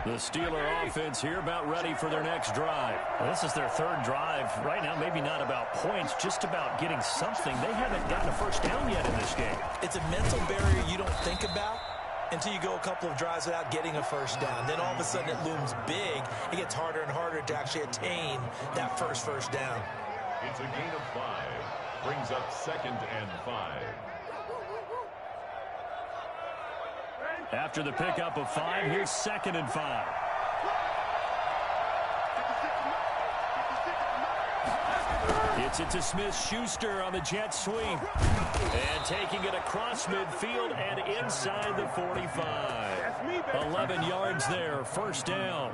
The Steeler offense here about ready for their next drive. Well, this is their third drive. Right now, maybe not about points, just about getting something. They haven't gotten a first down yet in this game. It's a mental barrier you don't think about until you go a couple of drives without getting a first down. Then all of a sudden it looms big. It gets harder and harder to actually attain that first down. It's a gain of 5. Brings up 2nd and 5. After the pickup of 5, here's 2nd and 5. Gets it to Smith-Schuster on the jet sweep. And taking it across midfield and inside the 45. 11 yards there, first down.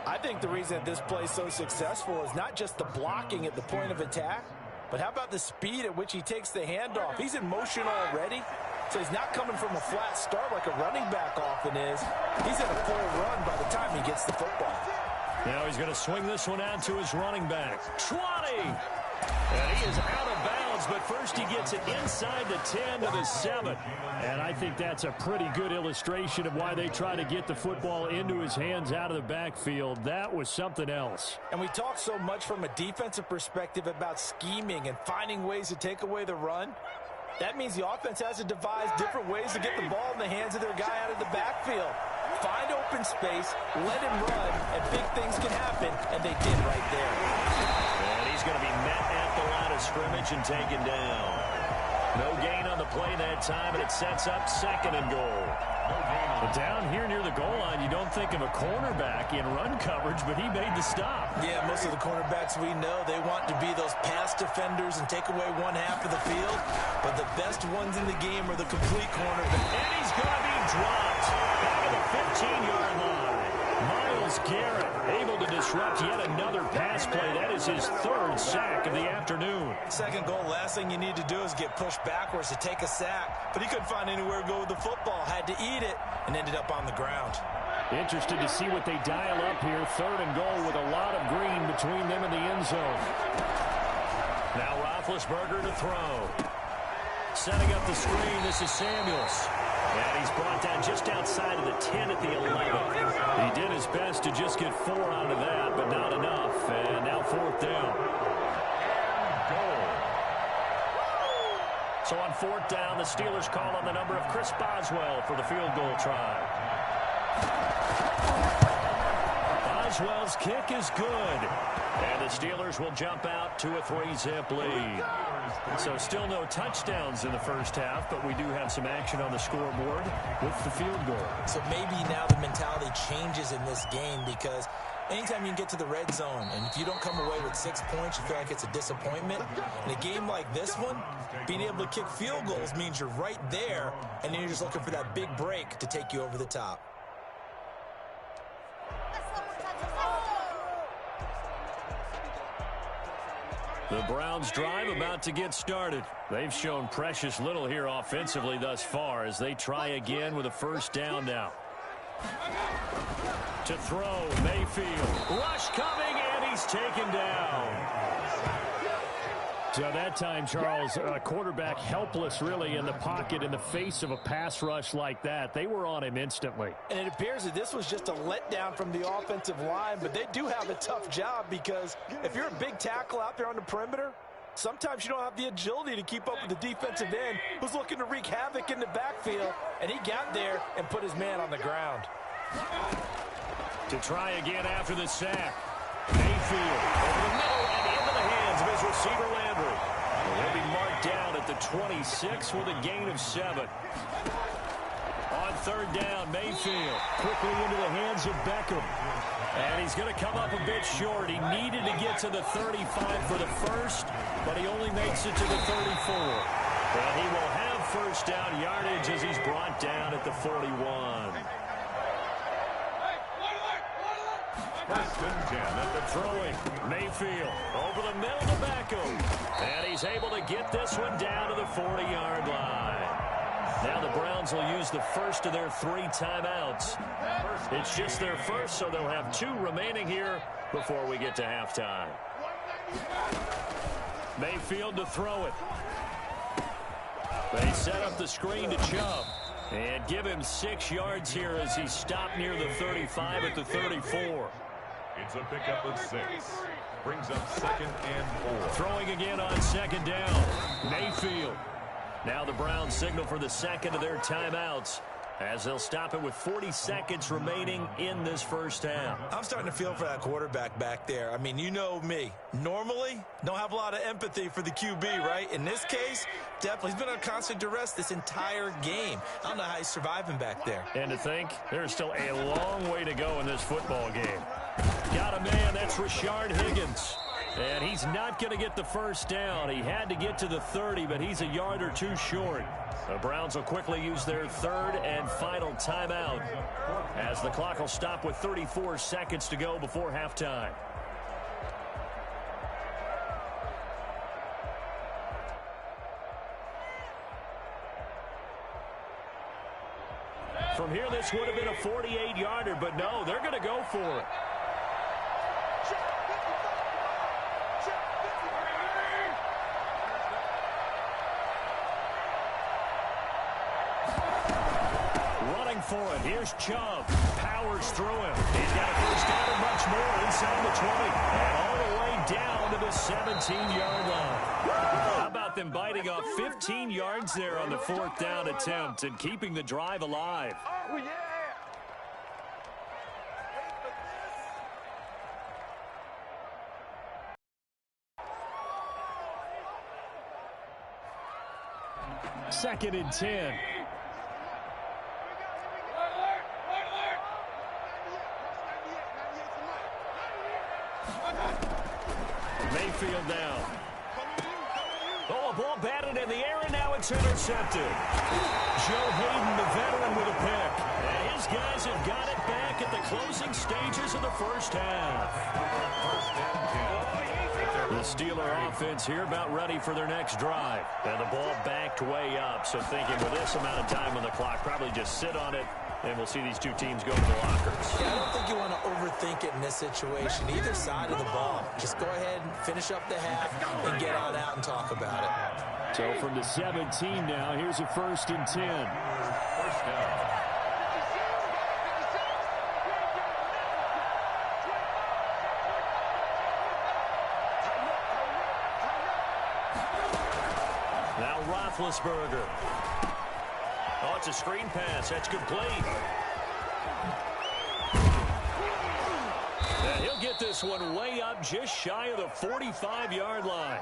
I think the reason that this play is so successful is not just the blocking at the point of attack, but how about the speed at which he takes the handoff? He's in motion already. So he's not coming from a flat start like a running back often is. He's in a full run by the time he gets the football. Now he's going to swing this one out to his running back. 20! And he is out of bounds, but first he gets it inside the 10 to the 7. And I think that's a pretty good illustration of why they try to get the football into his hands out of the backfield. That was something else. And we talk so much from a defensive perspective about scheming and finding ways to take away the run. That means the offense has to devise different ways to get the ball in the hands of their guy out of the backfield. Find open space, let him run, and big things can happen, and they did right there. And he's going to be met at the line of scrimmage and taken down. No gain on the play that time, and it sets up 2nd and goal. But down here near the goal line, you don't think of a cornerback in run coverage, but he made the stop. Yeah, most of the cornerbacks we know, they want to be those pass defenders and take away one half of the field. But the best ones in the game are the complete cornerbacks. And he's going to be dropped back at the 15-yard line. Myles Garrett able to disrupt yet another pass play. That is his 3rd sack of the afternoon. 2nd goal, last thing you need to do is get pushed backwards to take a sack. But he couldn't find anywhere to go with the football. Had to eat it and ended up on the ground. Interested to see what they dial up here. 3rd and goal with a lot of green between them and the end zone. Now Roethlisberger to throw. Setting up the screen, this is Samuels. And he's brought down just outside of the 10 at the 11. He did his best to just get 4 out of that, but not enough. And now 4th down. Goal. So on 4th down, the Steelers call on the number of Chris Boswell for the field goal try. Boswell's kick is good. And the Steelers will jump out to a 3-zip lead. So still no touchdowns in the first half, but we do have some action on the scoreboard with the field goal. So maybe now the mentality changes in this game because anytime you can get to the red zone, and if you don't come away with 6 points, you feel like it's a disappointment. In a game like this one, being able to kick field goals means you're right there, and then you're just looking for that big break to take you over the top. The Browns drive about to get started. They've shown precious little here offensively thus far as they try again with a first down now. To throw, Mayfield. Rush coming, and he's taken down. So that time, Charles, a quarterback helpless really in the pocket in the face of a pass rush like that. They were on him instantly. And it appears that this was just a letdown from the offensive line, but they do have a tough job because if you're a big tackle out there on the perimeter, sometimes you don't have the agility to keep up with the defensive end who's looking to wreak havoc in the backfield, and he got there and put his man on the ground. To try again after the sack. Mayfield over the middle and into the hands of his receiver Landry. He'll be marked down at the 26 with a gain of 7. On 3rd down, Mayfield quickly into the hands of Beckham. And he's going to come up a bit short. He needed to get to the 35 for the first, but he only makes it to the 34. And he will have first down yardage as he's brought down at the 41. First and 10 at the throwing. Mayfield over the middle to Beckham. And he's able to get this one down to the 40-yard line. Now the Browns will use the first of their 3 timeouts. It's just their first, so they'll have 2 remaining here before we get to halftime. Mayfield to throw it. They set up the screen to Chubb. And give him 6 yards here as he stopped near the 35 at the 34. It's a pickup of 6. Brings up 2nd and 4. Throwing again on 2nd down. Mayfield. Now the Browns signal for the second of their timeouts, as they'll stop it with 40 seconds remaining in this first half. I'm starting to feel for that quarterback back there. I mean, you know me. Normally, don't have a lot of empathy for the QB, right? In this case, definitely. He's been on constant duress this entire game. I don't know how he's surviving back there. And to think, there's still a long way to go in this football game. Got a man, that's Rashard Higgins. And he's not going to get the first down. He had to get to the 30, but he's a yard or two short. The Browns will quickly use their 3rd and final timeout, as the clock will stop with 34 seconds to go before halftime. From here, this would have been a 48-yarder, but no, they're going to go for it. For it. Here's Chubb. Powers through him. He's got a first down and much more inside the 20. And all the way down to the 17-yard line. How about them biting off 15 yards there on the 4th down attempt and keeping the drive alive? Oh, yeah. Second and 10. Mayfield down. Oh, a ball batted in the air, and now it's intercepted. Joe Hayden, the veteran, with a pick. And his guys have got it back at the closing stages of the first half. The Steeler offense here about ready for their next drive. And the ball backed way up, so thinking with this amount of time on the clock, probably just sit on it, and we'll see these two teams go to the lockers. Yeah, I don't think you want to overthink it in this situation. Either side of the ball. Just go ahead and finish up the half and get on out and talk about it. So from the 17 now, here's a 1st and 10. First down. Now Roethlisberger. Oh, it's a screen pass. That's complete. And he'll get this one way up just shy of the 45-yard line.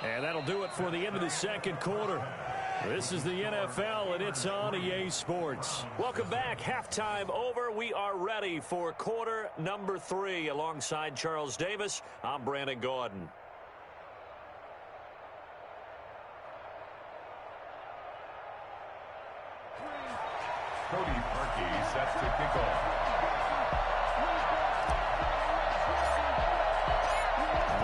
And that'll do it for the end of the second quarter. This is the NFL, and it's on EA Sports. Welcome back. Halftime over. We are ready for quarter number 3. Alongside Charles Davis, I'm Brandon Gaudin. Cody Parkey sets to kick off.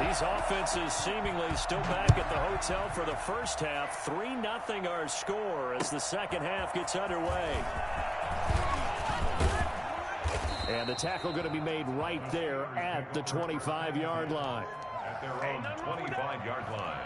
These offenses seemingly still back at the hotel for the first half. 3-0 our score as the second half gets underway. And the tackle going to be made right there at the 25-yard line. At their own 25-yard line.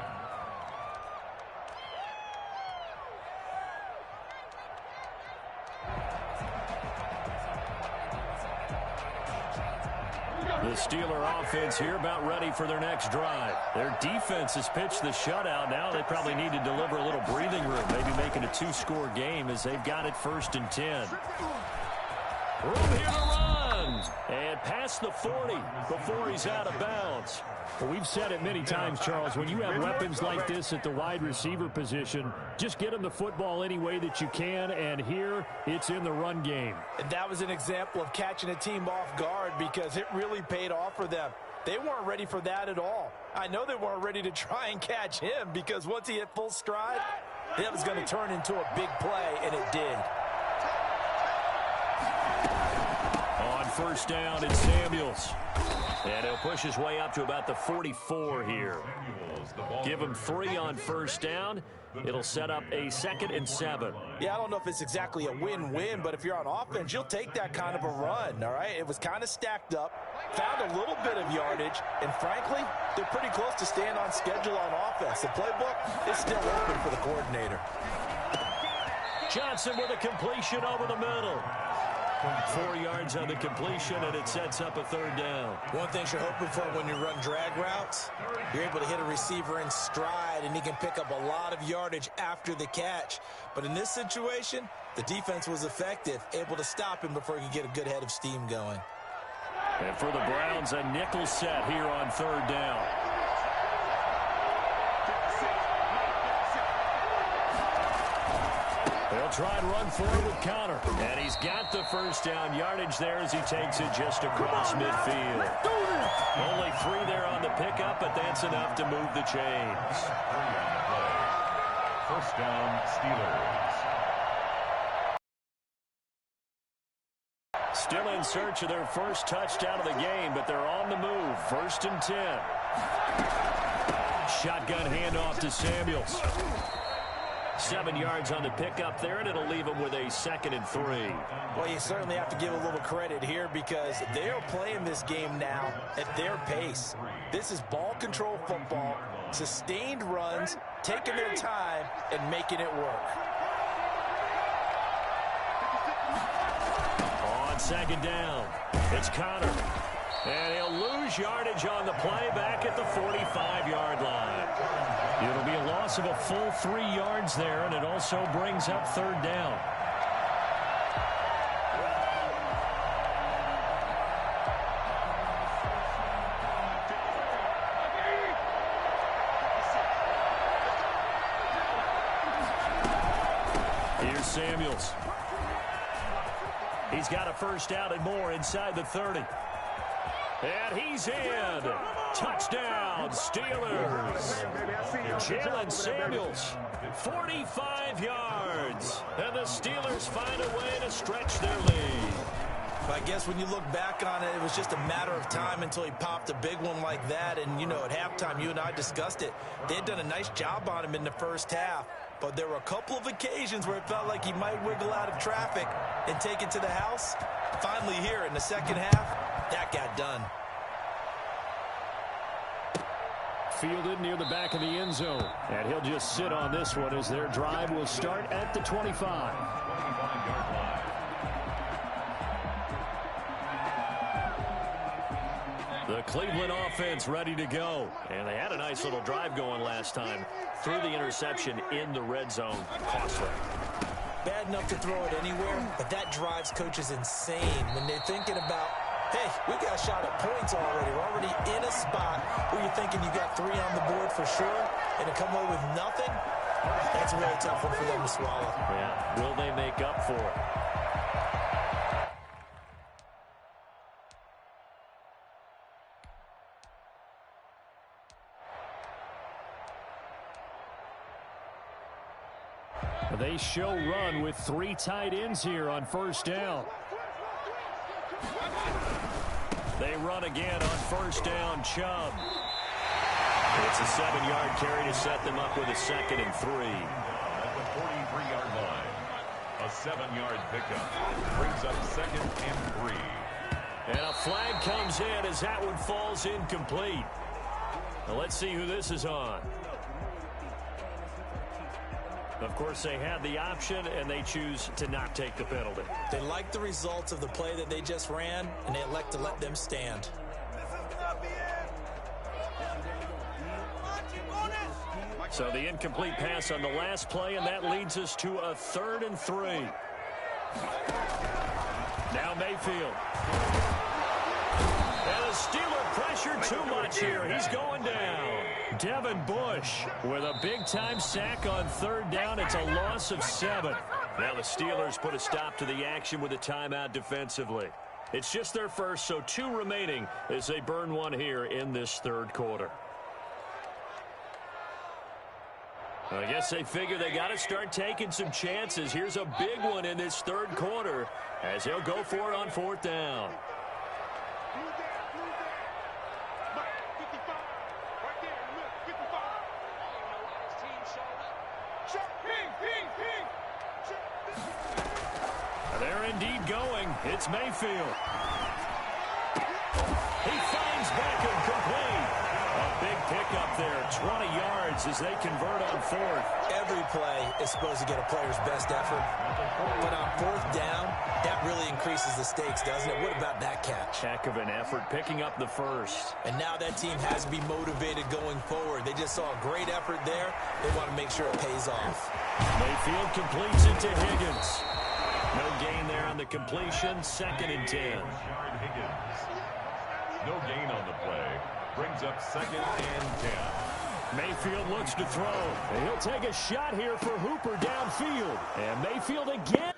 The Steeler offense here about ready for their next drive. Their defense has pitched the shutout. Now they probably need to deliver a little breathing room, maybe making a 2-score game as they've got it 1st and 10. Room here to run. And past the 40 before he's out of bounds. Well, we've said it many times, Charles, when you have weapons like this at the wide receiver position, just get them the football any way that you can, and here it's in the run game. And that was an example of catching a team off guard because it really paid off for them. They weren't ready for that at all. I know they weren't ready to try and catch him because once he hit full stride, that was going to turn into a big play, and it did. On 1st down, it's Samuels. And he'll push his way up to about the 44 here. Give him 3 on first down. It'll set up a 2nd and 7. Yeah, I don't know if it's exactly a win-win, but if you're on offense, you'll take that kind of a run, all right? It was kind of stacked up, found a little bit of yardage, and frankly, they're pretty close to staying on schedule on offense. The playbook is still open for the coordinator. Johnson with a completion over the middle. 4 yards on the completion, and it sets up a 3rd down. One thing you're hoping for when you run drag routes, you're able to hit a receiver in stride, and he can pick up a lot of yardage after the catch. But in this situation, the defense was effective, able to stop him before he could get a good head of steam going. And for the Browns, a nickel set here on 3rd down. They'll try and run forward with Connor. And he's got the first down yardage there as he takes it just across midfield. Only 3 there on the pickup, but that's enough to move the chains. First down, Steelers. Still in search of their first touchdown of the game, but they're on the move. 1st and 10. Shotgun handoff to Samuels. 7 yards on the pickup there, and it'll leave them with a 2nd and 3. Well, you certainly have to give a little credit here because they are playing this game now at their pace. This is ball control football, sustained runs, taking their time, and making it work. On 2nd down, it's Connor. And he'll lose yardage on the play back at the 45-yard line. It'll be a loss of a full 3 yards there, and it also brings up 3rd down. Here's Samuels. He's got a first down and more inside the 30. And he's in. Touchdown, Steelers. Jalen Samuels, 45 yards. And the Steelers find a way to stretch their lead. I guess when you look back on it, it was just a matter of time until he popped a big one like that. And, you know, at halftime, you and I discussed it. They had done a nice job on him in the first half. But there were a couple of occasions where it felt like he might wiggle out of traffic and take it to the house. Finally here in the second half, that got done. Fielded near the back of the end zone. And he'll just sit on this one as their drive will start at the 25. The Cleveland offense ready to go. And they had a nice little drive going last time. Threw the interception in the red zone. Costly. Bad enough to throw it anywhere, but that drives coaches insane when they're thinking about, hey, we got a shot at points already. We're already in a spot where you're thinking you got 3 on the board for sure, and to come away with nothing, that's a really tough one for them to swallow. Yeah, will they make up for it? They show run with 3 tight ends here on first down. They run again on first down, Chubb. It's a 7-yard carry to set them up with a 2nd and 3. At the 43-yard line, a 7-yard pickup brings up 2nd and 3. And a flag comes in as that one falls incomplete. Now let's see who this is on. Of course, they had the option, and they choose to not take the penalty. They like the results of the play that they just ran, and they elect to let them stand. So the incomplete pass on the last play, and that leads us to a 3rd and 3. Now Mayfield. And the Steeler pressure too much here. He's going down. Devin Bush with a big-time sack on 3rd down. It's a loss of 7. Now the Steelers put a stop to the action with a timeout defensively. It's just their first, so 2 remaining as they burn one here in this 3rd quarter. I guess they figure they got to start taking some chances. Here's a big one in this 3rd quarter as they'll go for it on 4th down. They're indeed going. It's Mayfield. He finds Beckham complete. A big pickup there, 20 yards as they convert on fourth. Every play is supposed to get a player's best effort, but on fourth down, that really increases the stakes, doesn't it? What about that catch? Heck of an effort picking up the first. And now that team has to be motivated going forward. They just saw a great effort there. They want to make sure it pays off. Mayfield completes it to Higgins. No gain there on the completion, 2nd and 10. No gain on the play. Brings up 2nd and 10. Mayfield looks to throw. And he'll take a shot here for Hooper downfield. And Mayfield again.